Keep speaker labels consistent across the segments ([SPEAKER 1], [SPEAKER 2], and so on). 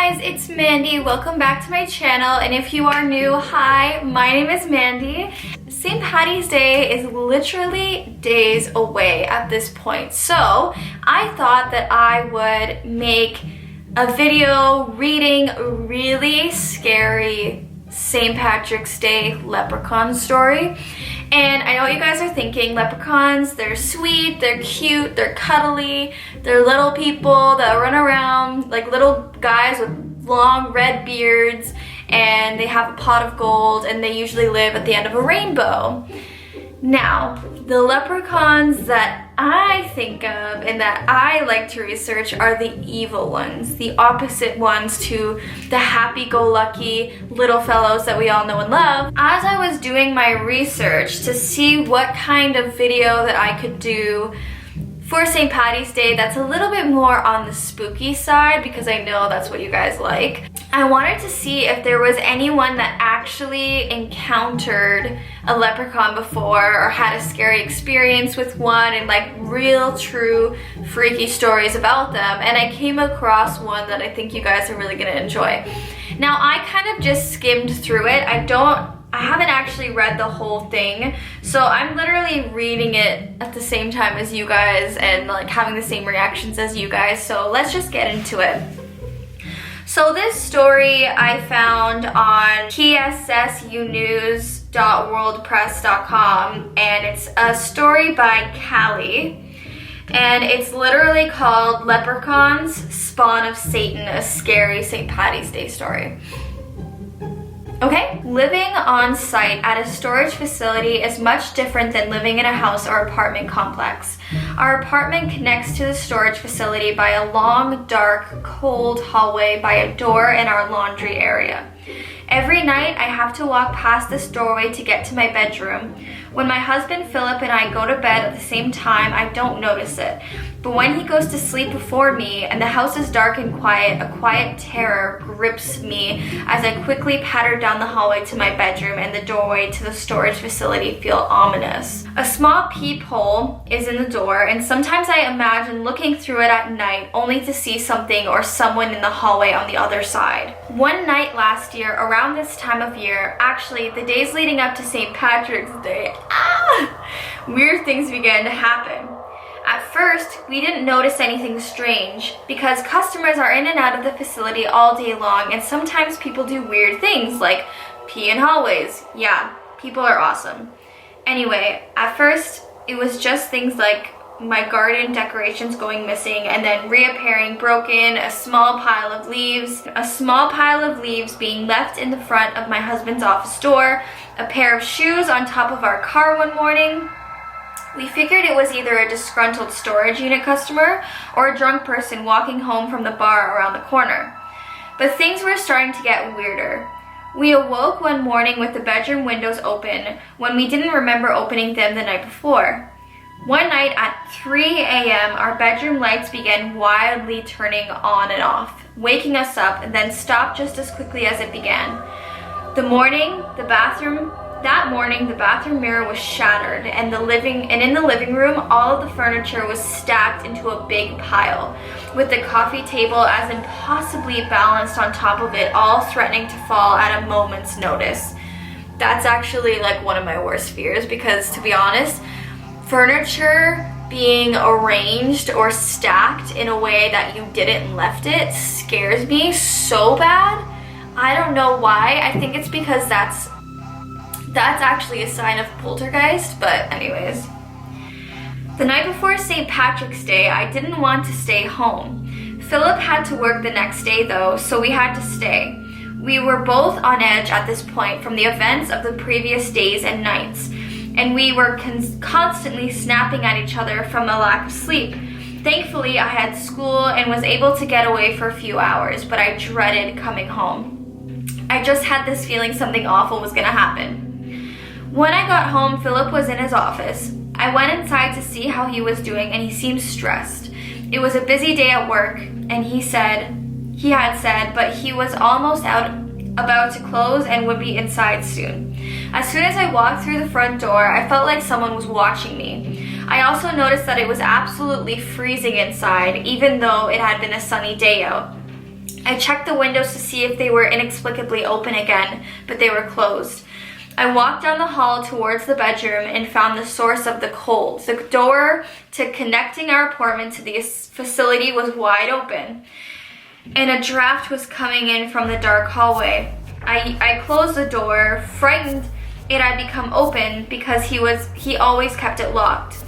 [SPEAKER 1] guys, it's Mandy. Welcome back to my channel, and if you are new, hi, my name is Mandy. St. Patty's Day is literally days away at this point, so I thought that I would make a video reading a really scary St. Patrick's Day leprechaun story. And I know what you guys are thinking, leprechauns, they're sweet, they're cute, they're cuddly, they're little people that run around like little guys with long red beards, and they have a pot of gold, and they usually live at the end of a rainbow. Now, the leprechauns that I think of and that I like to research are the evil ones, the opposite ones to the happy-go-lucky little fellows that we all know and love. As I was doing my research to see what kind of video that I could do for St. Patty's Day that's a little bit more on the spooky side, because I know that's what you guys like, I wanted to see if there was anyone that actually encountered a leprechaun before or had a scary experience with one, and like real true freaky stories about them. And I came across one that I think you guys are really gonna enjoy. Now, I kind of just skimmed through it. I haven't actually read the whole thing, so I'm literally reading it at the same time as you guys and like having the same reactions as you guys, so let's just get into it. So this story I found on tsusUnews.worldpress.com, and it's a story by Callie, and it's literally called Leprechauns, Spawn of Satan, a Scary St. Patty's Day Story. Okay, living on site at a storage facility is much different than living in a house or apartment complex. Our apartment connects to the storage facility by a long, dark, cold hallway by a door in our laundry area. Every night I have to walk past this doorway to get to my bedroom. When my husband Philip and I go to bed at the same time, I don't notice it. But when he goes to sleep before me and the house is dark and quiet, a quiet terror grips me as I quickly patter down the hallway to my bedroom, and the doorway to the storage facility feel ominous. A small peephole is in the door, and sometimes I imagine looking through it at night only to see something or someone in the hallway on the other side. One night last year, around this time of year, actually the days leading up to St. Patrick's Day, weird things began to happen. At first, we didn't notice anything strange because customers are in and out of the facility all day long, and sometimes people do weird things like pee in hallways. Yeah, people are awesome. Anyway, at first, it was just things like my garden decorations going missing and then reappearing broken, a small pile of leaves being left in the front of my husband's office door, a pair of shoes on top of our car one morning. We figured it was either a disgruntled storage unit customer or a drunk person walking home from the bar around the corner. But things were starting to get weirder. We awoke one morning with the bedroom windows open when we didn't remember opening them the night before. One night at 3 a.m., our bedroom lights began wildly turning on and off, waking us up, and then stopped just as quickly as it began. That morning, the bathroom mirror was shattered, and in the living room, all of the furniture was stacked into a big pile, with the coffee table as impossibly balanced on top of it, all threatening to fall at a moment's notice. That's actually like one of my worst fears, because to be honest, furniture being arranged or stacked in a way that you didn't left it scares me so bad. I don't know why. I think it's because that's actually a sign of poltergeist, but anyways. The night before St. Patrick's Day, I didn't want to stay home. Philip had to work the next day though, so we had to stay. We were both on edge at this point from the events of the previous days and nights, and we were constantly snapping at each other from a lack of sleep. Thankfully, I had school and was able to get away for a few hours, but I dreaded coming home. I just had this feeling something awful was gonna happen. When I got home, Philip was in his office. I went inside to see how he was doing, and he seemed stressed. It was a busy day at work, and he had said, but he was almost about to close and would be inside soon. As soon as I walked through the front door, I felt like someone was watching me. I also noticed that it was absolutely freezing inside, even though it had been a sunny day out. I checked the windows to see if they were inexplicably open again, but they were closed. I walked down the hall towards the bedroom and found the source of the cold. The door to connecting our apartment to the facility was wide open, and a draft was coming in from the dark hallway. I closed the door, frightened it had become open because he always kept it locked.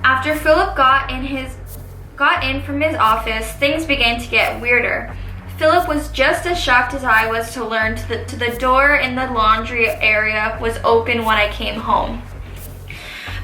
[SPEAKER 1] After Philip got in from his office, things began to get weirder. Philip was just as shocked as I was to learn to the door in the laundry area was open when I came home.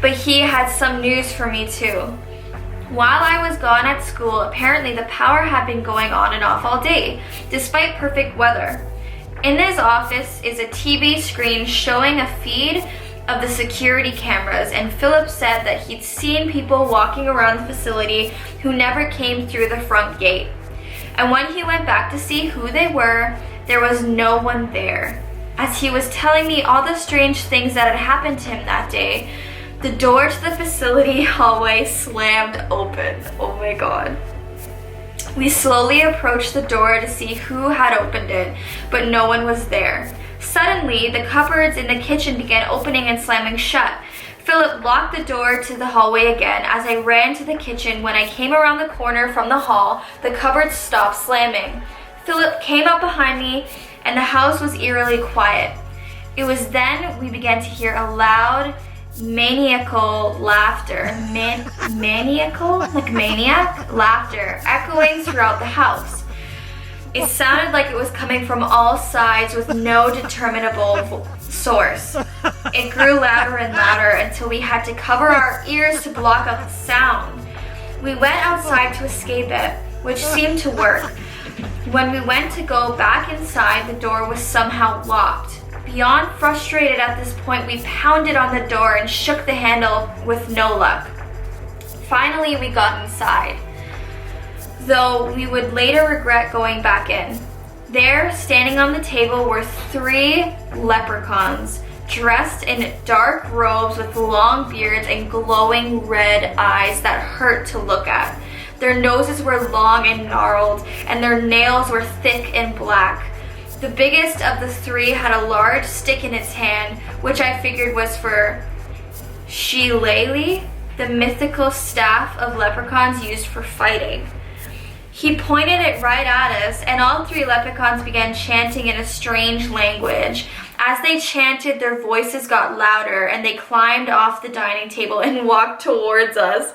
[SPEAKER 1] But he had some news for me too. While I was gone at school, apparently the power had been going on and off all day, despite perfect weather. In his office is a TV screen showing a feed of the security cameras, and Philip said that he'd seen people walking around the facility who never came through the front gate. And when he went back to see who they were, there was no one there. As he was telling me all the strange things that had happened to him that day, the door to the facility hallway slammed open. Oh my God. We slowly approached the door to see who had opened it, but no one was there. Suddenly, the cupboards in the kitchen began opening and slamming shut. Philip locked the door to the hallway again. As I ran to the kitchen, when I came around the corner from the hall, the cupboards stopped slamming. Philip came up behind me, and the house was eerily quiet. It was then we began to hear a loud, maniacal laughter. Maniacal? Like maniac? Laughter echoing throughout the house. It sounded like it was coming from all sides with no determinable source. It grew louder and louder until we had to cover our ears to block out the sound. We went outside to escape it, which seemed to work. When we went to go back inside, the door was somehow locked. Beyond frustrated at this point, we pounded on the door and shook the handle with no luck. Finally, we got inside, though we would later regret going back in. There, standing on the table, were 3 leprechauns, dressed in dark robes with long beards and glowing red eyes that hurt to look at. Their noses were long and gnarled, and their nails were thick and black. The biggest of the 3 had a large stick in its hand, which I figured was for shillelagh, the mythical staff of leprechauns used for fighting. He pointed it right at us, and all 3 leprechauns began chanting in a strange language. As they chanted, their voices got louder, and they climbed off the dining table and walked towards us.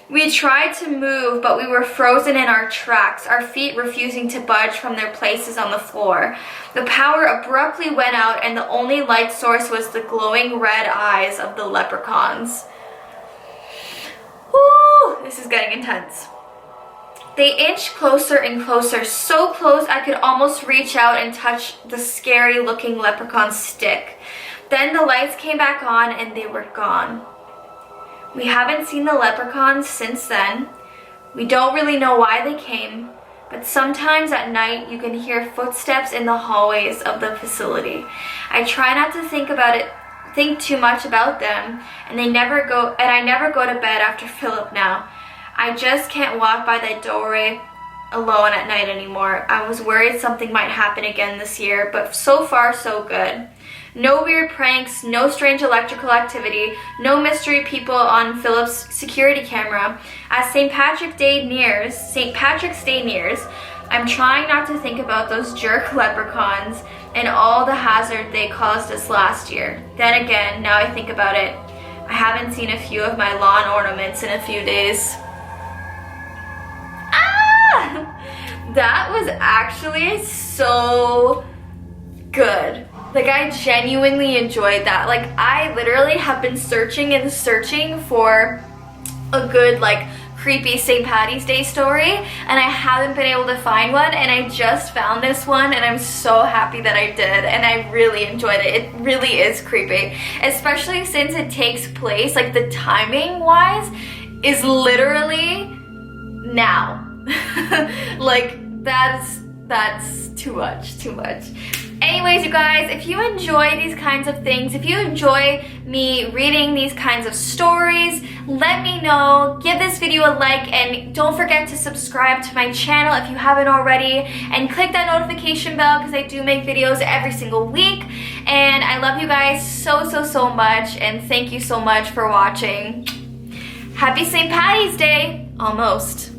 [SPEAKER 1] We tried to move, but we were frozen in our tracks, our feet refusing to budge from their places on the floor. The power abruptly went out, and the only light source was the glowing red eyes of the leprechauns. Woo! This is getting intense. They inched closer and closer, so close I could almost reach out and touch the scary-looking leprechaun stick. Then the lights came back on, and they were gone. We haven't seen the leprechauns since then. We don't really know why they came, but sometimes at night you can hear footsteps in the hallways of the facility. I try not to think too much about them, and I never go to bed after Philip now. I just can't walk by that doorway alone at night anymore. I was worried something might happen again this year, but so far so good. No weird pranks, no strange electrical activity, no mystery people on Philip's security camera. As St. Patrick's Day nears, I'm trying not to think about those jerk leprechauns and all the hazard they caused us last year. Then again, now I think about it, I haven't seen a few of my lawn ornaments in a few days. That was actually so good. Like, I genuinely enjoyed that. Like, I literally have been searching and searching for a good, like, creepy St. Pattys Day story, and I haven't been able to find one, and I just found this one, and I'm so happy that I did, and I really enjoyed it. It really is creepy, especially since it takes place, like, the timing-wise is literally now. Like, that's too much. Anyways, you guys, if you enjoy these kinds of things, if you enjoy me reading these kinds of stories, let me know. Give this video a like, and don't forget to subscribe to my channel if you haven't already, and click that notification bell because I do make videos every single week. And I love you guys so much, and thank you so much for watching. Happy St. Patty's Day, almost.